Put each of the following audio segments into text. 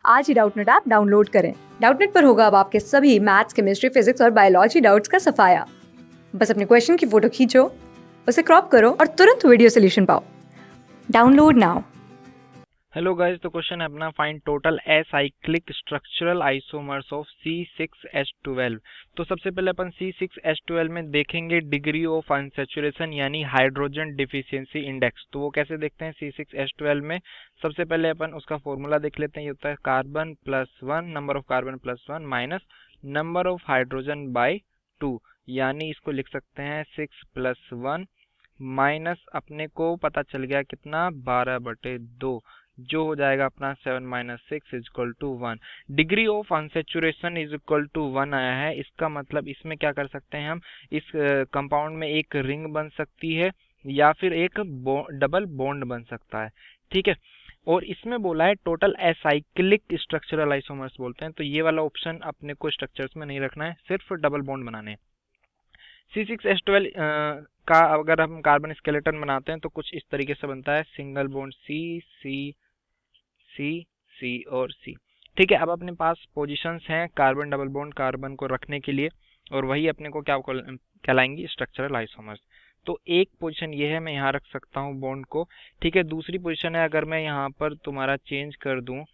आज ही Doubtnut app download करें। Doubtnut पर होगा अब आपके सभी मैथ्स, केमिस्ट्री, फिजिक्स और बायोलॉजी डाउट्स का सफाया। बस अपने क्वेश्चन की फोटो खींचो, उसे क्रॉप करो और तुरंत वीडियो सोल्यूशन पाओ। Download now. हेलो गाइस, तो क्वेश्चन है अपना, find total acyclic structural isomers of C6H12। तो सबसे पहले अपन C6H12 में देखेंगे डिग्री ऑफ अनसैचुरेशन यानी हाइड्रोजन डिफिशियंसी इंडेक्स। तो वो कैसे देखते हैं C6H12 में? सबसे पहले अपन उसका फॉर्मूला देख लेते हैं। ये होता है carbon plus 1, number of carbon plus 1 minus number of hydrogen by 2, यानी इसको लिख सकते हैं 6 प्लस 1 माइनस अपने को पता चल गया कितना, 12/2, जो हो जाएगा अपना 7 minus 6 is equal to 1। Degree of unsaturation is equal to 1 आया है। इसका मतलब इसमें क्या कर सकते हैं हम, इस कंपाउंड में एक रिंग बन सकती है या फिर एक डबल बॉन्ड बन सकता है। ठीक है, और इसमें बोला है टोटल एसाइक्लिक स्ट्रक्चरल आइसोमर्स बोलते हैं, तो ये वाला ऑप्शन अपने को स्ट्रक्चर्स में नहीं रखना है, सिर्फ डबल बॉन्ड बनाने हैं। C6H12 का अगर हम कार्बन स्केलेटन बनाते हैं तो कुछ इस तरीके से बनता है, single bond C C C C और C। ठीक है, अब अपने पास पोजीशंस हैं कार्बन डबल बॉन्ड कार्बन को रखने के लिए, और वही अपने को क्या कहलाएंगी, स्ट्रक्चरल आइसोमर्स। तो एक पोजीशन ये है, मैं यहाँ रख सकता हूँ बॉन्ड को। ठीक है, दूसरी पोजीशन है, अगर मैं यहाँ पर तुम्हारा चेंज कर दूँ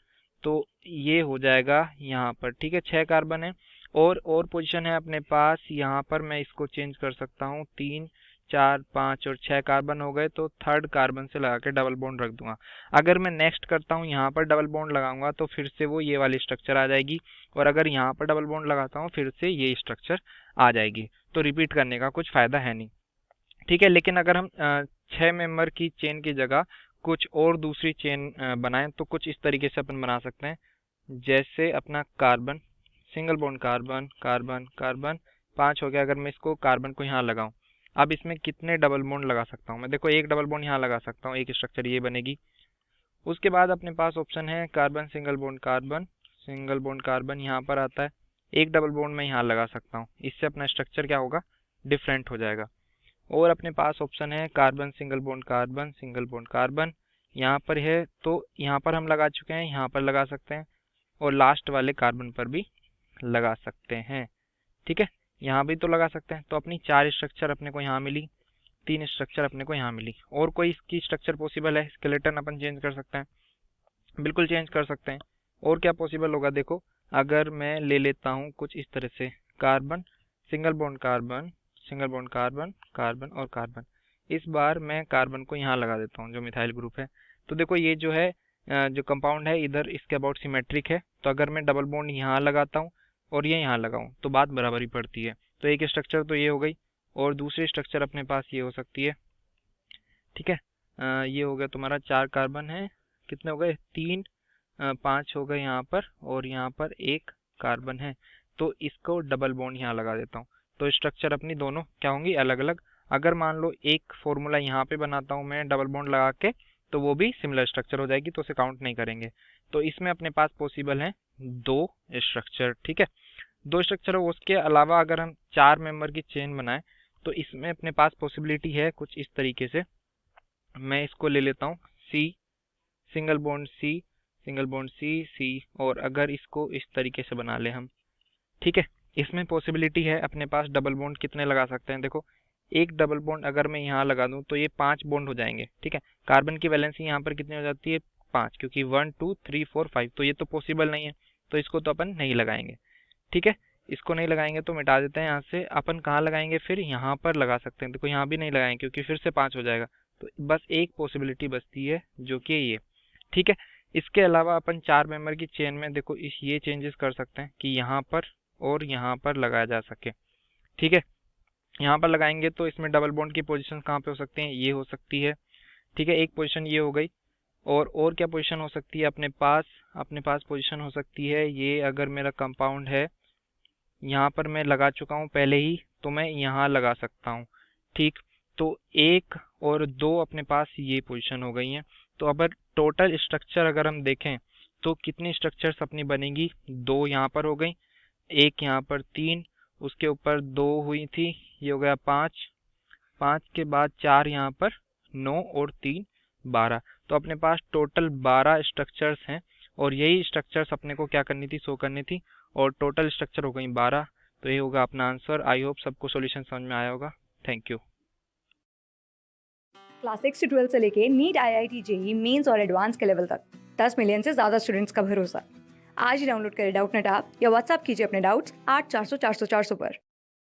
तो ये हो जाएगा यहाँ पर। ठीक है, 6 कार्बन है, और पोजीशन है अपने पास यहाँ पर, मैं इसको चेंज कर सकता हूँ, 3 4 5 और 6 कार्बन हो गए, तो थर्ड कार्बन से लगा के डबल बॉन्ड रख दूंगा। अगर मैं नेक्स्ट करता हूँ, यहाँ पर डबल बॉन्ड लगाऊंगा तो फिर से वो ये वाली स्ट्रक्चर आ जाएगी, और अगर यहाँ पर डबल बॉन्ड लगाता हूँ फिर से ये स्ट्रक्चर आ जाएगी। तो रिपीट करने का कुछ फायदा है नहीं। ठीक है, लेकिन अगर हम 6 मेंबर की चेन की जगह कुछ और दूसरी चेन बनाएं तो कुछ इस तरीके से अपन बना सकते हैं, जैसे अपना carbon, single bond carbon carbon carbon, 5 हो गया। अगर मैं इसको कार्बन को यहाँ लगाऊं, अब इसमें कितने डबल बॉन्ड लगा सकता हूँ मैं? देखो, एक डबल बॉन्ड यहाँ लगा सकता हूँ, एक स्ट्रक्चर ये बनेगी। उसके बाद अपने पास ऑप्शन है carbon single bond carbon, single bond carbon यहाँ पर आता है, एक डबल बॉन्ड मैं यहाँ लगा सकता हूँ, इससे अपना स्ट्रक्चर क्या होगा, डिफरेंट हो जाएगा। और अपने पास ऑप्शन है carbon single bond carbon, single bond carbon, यहाँ पर है तो यहाँ पर हम लगा चुके हैं, यहाँ पर लगा सकते हैं, और लास्ट वाले कार्बन पर भी लगा सकते हैं। ठीक है, यहाँ भी तो लगा सकते हैं। तो अपनी 4 स्ट्रक्चर अपने को यहाँ मिली, 3 स्ट्रक्चर अपने को यहाँ मिली। और कोई इसकी स्ट्रक्चर पॉसिबल है? स्केलेटन अपन चेंज कर सकते हैं, बिल्कुल चेंज कर सकते हैं। और क्या पॉसिबल होगा, देखो, अगर मैं ले लेता हूँ कुछ इस तरह से, carbon single bond carbon, single bond carbon carbon और कार्बन, इस बार मैं कार्बन को यहाँ लगा देता हूँ जो मिथाइल ग्रुप है। तो देखो, ये जो है जो कंपाउंड है इधर इसके अबाउट सिमेट्रिक है, तो अगर मैं डबल बॉन्ड यहाँ लगाता हूँ और ये यहाँ लगाऊं तो बात बराबरी पड़ती है। तो एक स्ट्रक्चर तो ये हो गई, और दूसरी स्ट्रक्चर अपने पास ये हो सकती है। ठीक है, ये हो गया तुम्हारा 4 कार्बन है, कितने हो गए, 3 5 हो गए यहाँ पर, और यहाँ पर एक कार्बन है, तो इसको डबल बॉन्ड यहाँ लगा देता हूँ। तो स्ट्रक्चर अपनी दोनों क्या होंगी, अलग अलग। अगर मान लो एक फॉर्मूला यहाँ पे बनाता हूँ मैं डबल बॉन्ड लगा के, तो वो भी सिमिलर स्ट्रक्चर हो जाएगी, तो उसे काउंट नहीं करेंगे। तो इसमें अपने पास पॉसिबल है 2 स्ट्रक्चर। ठीक है, 2 स्ट्रक्चर हो। उसके अलावा अगर हम 4 मेंबर की चेन बनाएं तो इसमें अपने पास पॉसिबिलिटी है कुछ इस तरीके से। मैं इसको ले लेता हूँ C, single bond C, single bond C C, और अगर इसको इस तरीके से बना ले हम, ठीक है, इसमें पॉसिबिलिटी है अपने पास डबल बॉन्ड कितने लगा सकते हैं। देखो, एक डबल बॉन्ड अगर मैं यहाँ लगा दूं तो ये 5 बॉन्ड हो जाएंगे। ठीक है, कार्बन की वैलेंसी यहाँ पर कितनी हो जाती है, 5, क्योंकि 1 2 3 4 5, तो ये तो पॉसिबल नहीं है, तो इसको तो अपन नहीं लगाएंगे। ठीक है, इसको नहीं लगाएंगे तो मिटा देते हैं यहाँ से। अपन कहाँ लगाएंगे, फिर यहाँ पर लगा सकते हैं। देखो, यहाँ भी नहीं लगाएंगे क्योंकि फिर से 5 हो जाएगा, तो बस एक पॉसिबिलिटी बचती है जो कि ये। ठीक है, इसके अलावा अपन 4 मेंबर की चेन में देखो इस ये चेंजेस कर सकते हैं कि यहाँ पर और यहाँ पर लगाया जा सके। ठीक है, यहाँ पर लगाएंगे तो इसमें डबल बॉन्ड की पोजीशन कहाँ पे हो सकती हैं, ये हो सकती है। ठीक है, एक पोजीशन ये हो गई, और क्या पोजीशन हो सकती है अपने पास पोजीशन हो सकती है ये, अगर मेरा कंपाउंड है यहाँ पर मैं लगा चुका हूँ पहले ही, तो मैं यहाँ लगा सकता हूँ। ठीक, तो 1 और 2 अपने पास ये पोजीशन हो गई हैं। तो अब टोटल स्ट्रक्चर अगर हम देखें तो कितनी स्ट्रक्चर्स अपनी बनेगी, 2 यहाँ पर हो गई, एक यहाँ पर 3, उसके ऊपर 2 हुई थी, ये हो गया 5, 5 के बाद 4 यहाँ पर, 9 और 3 12, तो अपने पास टोटल 12 स्ट्रक्चर्स हैं। और यही स्ट्रक्चर्स अपने को क्या करनी थी, शो करनी थी, और टोटल स्ट्रक्चर हो गई 12। तो ये होगा अपना आंसर। आई होप सबको सॉल्यूशन समझ में आया होगा। Thank you. क्लास 6 से 12 से लेके नीट, IIT, जेई मेंस और एडवांस के लेवल तक 10 मिलियन से ज्यादा स्टूडेंट्स का भरोसा। आज ही डाउनलोड करें डाउटनेट ऐप या व्हाट्सएप कीजिए अपने डाउट्स 8400 400 400 पर।